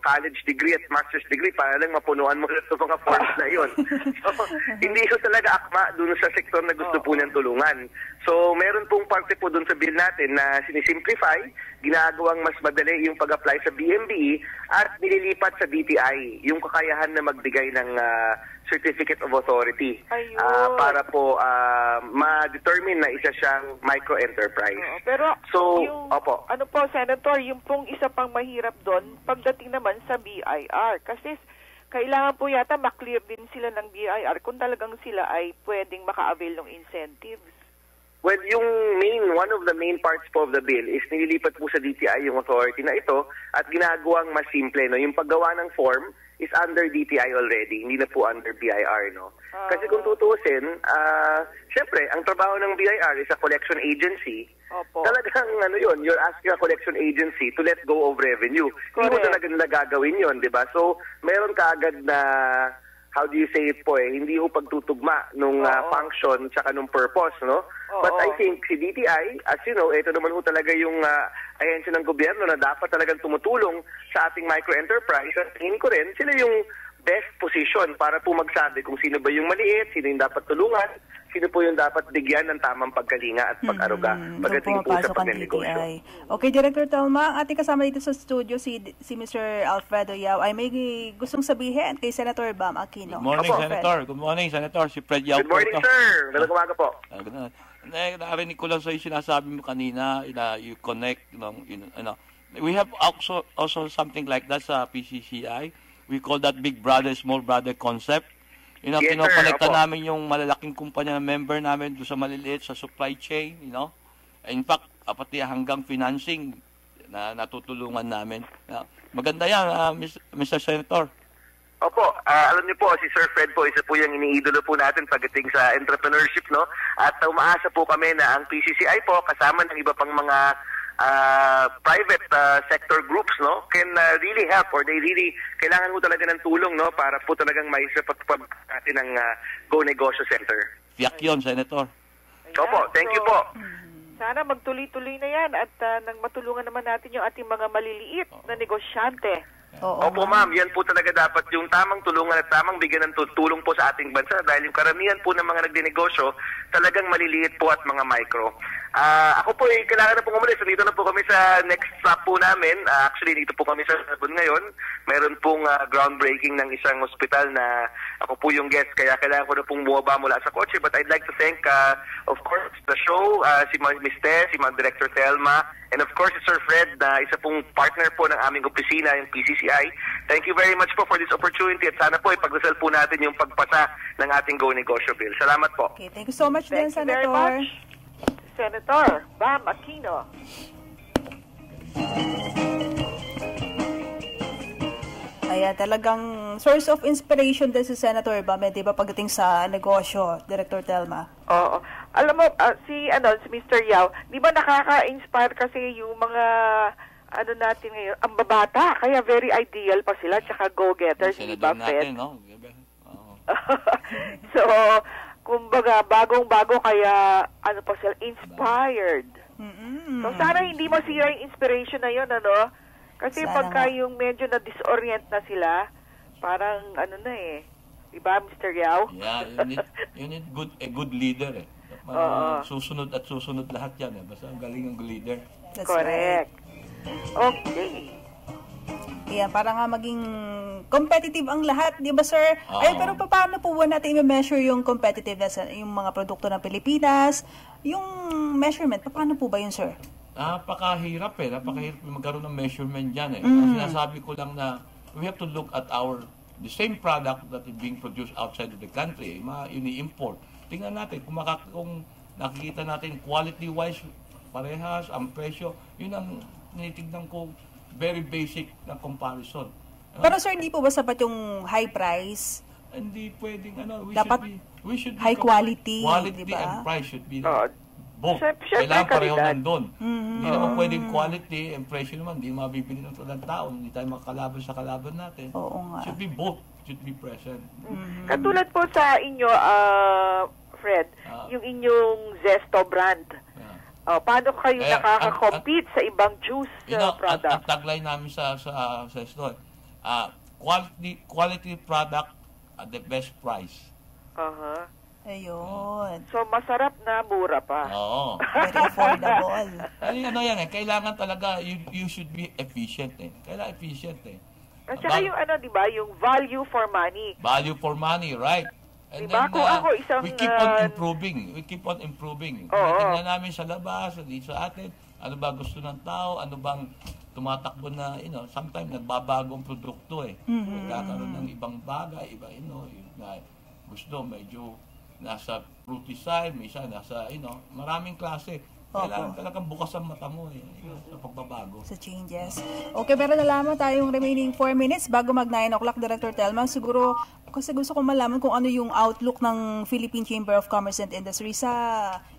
college degree at master's degree para lang mapunuan mo ito mga forms na yun. So, hindi ko talaga akma dun sa sektor na gusto po niyang tulungan. So, meron pong parte po dun sa bill natin na sinisimplify, ginagawang mas madali yung pag-apply sa BMBE at nililipat sa DTI yung kakayahan na magbigay ng Certificate of Authority para po ma-determine na isa siyang micro-enterprise. Pero so, yung, ano po, Senator, yung pong isa pang mahirap doon, pagdating naman sa BIR. Kasi kailangan po yata maklear din sila ng BIR kung talagang sila ay pwedeng maka-avail ng incentives. Well, one of the main parts po of the bill is nililipat po sa DTI yung authority na ito at ginagawang mas simple, no? Yung paggawa ng form is under DTI already, hindi na po under BIR, no? Kasi kung tutuusin, syempre, ang trabaho ng BIR is a collection agency. Opo. Talagang you're asking a collection agency to let go of revenue. Hindi mo talaga nila gagawin yun, di ba? So, meron kaagad na how do you say it po hindi ho pagtutugma nung function tsaka nung purpose, no? But I think si DTI, as you know, ito naman ho talaga yung ahensya ng gobyerno na dapat talagang tumutulong sa ating microenterprise. At tingin ko rin, sila yung best position para po magsabi kung sino ba yung maliit, sino yung dapat tulungan, sino po yung dapat bigyan ng tamang pagkalinga at pag-aruga pagdating po sa pagnegosyo. Okay, Director Telma, ang ating kasama dito sa studio, si Mr. Alfredo Yao, ay may gustong sabihin kay Senator Bam Aquino. Good morning, Senator. Good morning, Senator. Si Fred Yao. Good morning, sir. Magandang umaga po. Narinig ko lang sa sinasabi mo kanina, you connect, we have also something like that sa PCCI. We call that Big Brother, Small Brother concept. Yes, kinokonekta namin yung malalaking kumpanya na member namin doon sa maliliit sa supply chain, In fact, pati hanggang financing na natutulungan namin. Maganda yan, Mr. Senator. Opo, alam niyo po, si Sir Fred po, isa po yung iniidolo po natin pagdating sa entrepreneurship, no? At umaasa po kami na ang PCCI po, kasama ng iba pang mga private sector groups, no, can really help, or they really kailangan mo talaga ng tulong, no, para po talagang maisapatupad natin ang Go Negosyo Center. Tiyak yun, Senator. Opo, thank you po. Sana magtuloy-tuloy na yan at nang matulungan naman natin yung ating mga maliliit na negosyante. Opo, ma'am, yan po talaga dapat yung tamang tulungan at tamang bigyan ng tulong po sa ating bansa dahil yung karamihan po ng mga nagdinegosyo talagang maliliit po at mga micro. Ako po kailangan na po umalis. Dito na po kami sa next stop po namin. Actually, dito po kami sa Sabon ngayon. Meron pong groundbreaking ng isang hospital na ako po yung guest kaya kailangan ko na pong bumaba mula sa kotse. But I'd like to thank, of course, the show, si Ms. Tess, si Director Telma, and of course, si Sir Fred, na isa pong partner po ng aming opisina, yung PCCI. Thank you very much po for this opportunity at sana po ipagdasal po natin yung pagpasa ng ating Go Negosyo Bill. Salamat po. Okay, thank you so much din, Senator. Thank you very much, Senator Bam Aquino. Ayan, talagang source of inspiration din si Senator Bam, di ba, pagdating sa negosyo, Director Telma? Oo. Alam mo, si Mr. Yao, di ba nakaka-inspire kasi yung mga natin ngayon, ang babata, kaya very ideal pa sila, tsaka go-getters, di ba, Fred? No? So, kumbaga, bagong-bago, kaya, pa sila, inspired. So, sana hindi masira yung inspiration na yun, Kasi sana pagka yung medyo na-disorient na sila, parang, diba, Mr. Yao? Yeah, you need a good leader, susunod at susunod lahat yan, Basta ang galing ang leader. That's correct. Right. Okay. Yan, para nga maging competitive ang lahat, di ba, sir? Ay, pero paano po ba natin i-measure yung competitiveness, yung mga produkto ng Pilipinas? Yung measurement, paano po ba yun, sir? Napakahirap napakahirap magkaroon ng measurement dyan Kasi sinasabi ko lang na we have to look at the same product that is being produced outside of the country, ini-import. Tingnan natin, kung nakikita natin quality-wise, parehas, ang presyo, yun ang tinitignan ko, very basic na comparison. Pero sir, hindi po ba sapat yung high price? Hindi pwedeng, dapat we should be high quality, quality diba? And price should be both. Kailangan pareho nandun. Hindi naman pwedeng quality and presyo naman, hindi mabibili ng tao, hindi tayo makakalaban sa kalaban natin. Oo nga. Should be both, should be present. Katulad po sa inyo, Fred, yung inyong Zesto brand. Paano kayo nakaka-compete sa ibang juice product? Ang tagline namin sa Zesto, quality product at the best price. Ayun. So, masarap na, mura pa. Oo. Very affordable. Kailangan talaga, you should be efficient Kailangan efficient At saka yung diba, yung value for money. Value for money, right. And diba? then, Kung ako isang... we keep on improving. Tingnan namin sa labas, dito sa atin, ano ba gusto ng tao, ano bang tumatakbo na, sometimes nagbabago ang produkto Nagkakaroon ng ibang bagay, gusto medyo nasa fruity side, may isa nasa, maraming klase. Kailangan talagang bukas ang mata mo sa pagbabago. Sa changes. Okay, pero nalaman tayong remaining 4 minutes bago mag 9 o'clock, Director Telma. Siguro, kasi gusto kong malaman kung ano yung outlook ng Philippine Chamber of Commerce and Industry sa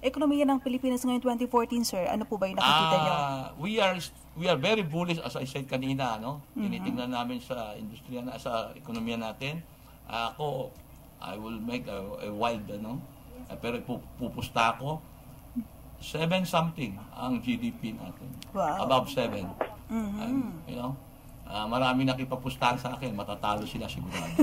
ekonomiya ng Pilipinas ngayon 2014, sir. Ano po ba yung nakikita nyo? We are very bullish, as I said kanina, Tinitingnan namin sa industriya, sa ekonomiya natin. Ako, I will make a wild, pero pupusta ako, 7 something ang GDP natin. Wow. Above 7. Marami nakipapustahan sa akin, matatalo sila sigurado.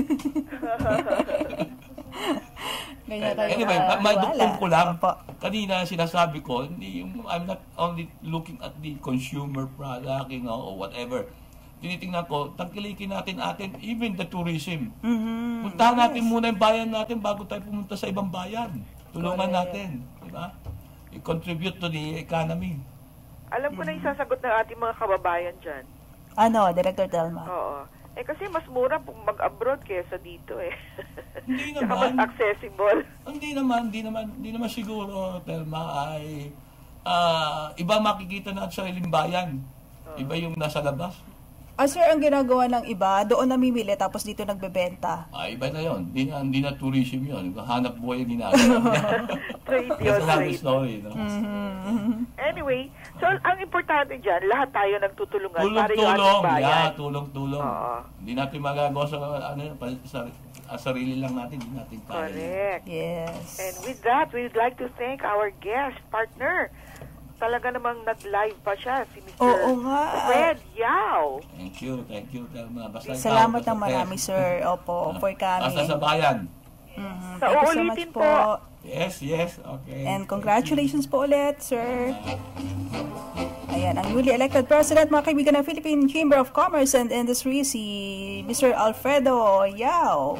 Anyway, madugtong ko lang. Kanina sinasabi ko, I'm not only looking at the consumer product, or whatever. Tinitingnan ko, tangkilikin natin even the tourism. Puntahan natin muna yung bayan natin bago tayo pumunta sa ibang bayan. Tulungan natin, di ba? I-contribute to the economy. Alam ko na isasagot ng ating mga kababayan dyan. Ano, Director Telma? Oo. Kasi mas mura kung mag-abroad kaysa dito Hindi Saka naman. mas accessible. Hindi naman siguro, Telma, ay iba makikita natin sa sariling bayan. Iba yung nasa labas. Sir, ang ginagawa ng iba, doon namimili tapos dito nagbebenta. Iba na yun. Hindi na tourism yun. Hanap buhay yung ginagawa. Trade yun, trade. Story, no? Anyway, so ang importante dyan, lahat tayo nagtutulungan para yung ating Tulong-tulong. bayan. Tulong-tulong. Hindi natin magagawa sa sarili lang natin. Hindi natin kaya. Correct. Yes. And with that, we'd like to thank our guest partner. Talaga namang nag-live pa siya, si Mr. Fred Yao. Thank you, Telma. Salamat ng marami, sir. Opo, for coming. Basta sa bayan. Sa uulitin po. Yes, okay. And congratulations po ulit, sir. Ayan, ang newly elected president, mga kaibigan ng Philippine Chamber of Commerce and Industry, si Mr. Alfredo Yao.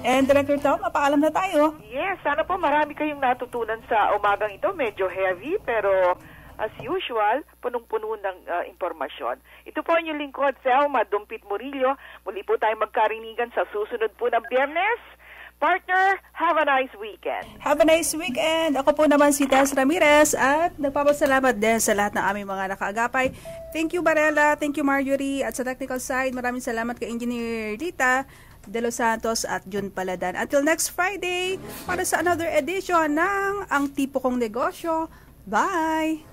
And Director Tom, mapaalam na tayo. Yes, sana po marami kayong natutunan sa umagang ito. Medyo heavy, pero as usual, punong-puno ng impormasyon. Ito po ang inyong lingkod, Selma Dumpit Murillo. Muli po tayong magkarinigan sa susunod po ng Biyernes. Partner, have a nice weekend. Have a nice weekend. Ako po naman si Tess Ramirez at nagpapasalamat din sa lahat ng aming mga nakaagapay. Thank you, Barela. Thank you, Marjorie. At sa technical side, maraming salamat kay Engineer Rita De Los Santos at Jun Paladan. Until next Friday, para sa another edition ng Ang Tipo Kong Negosyo. Bye!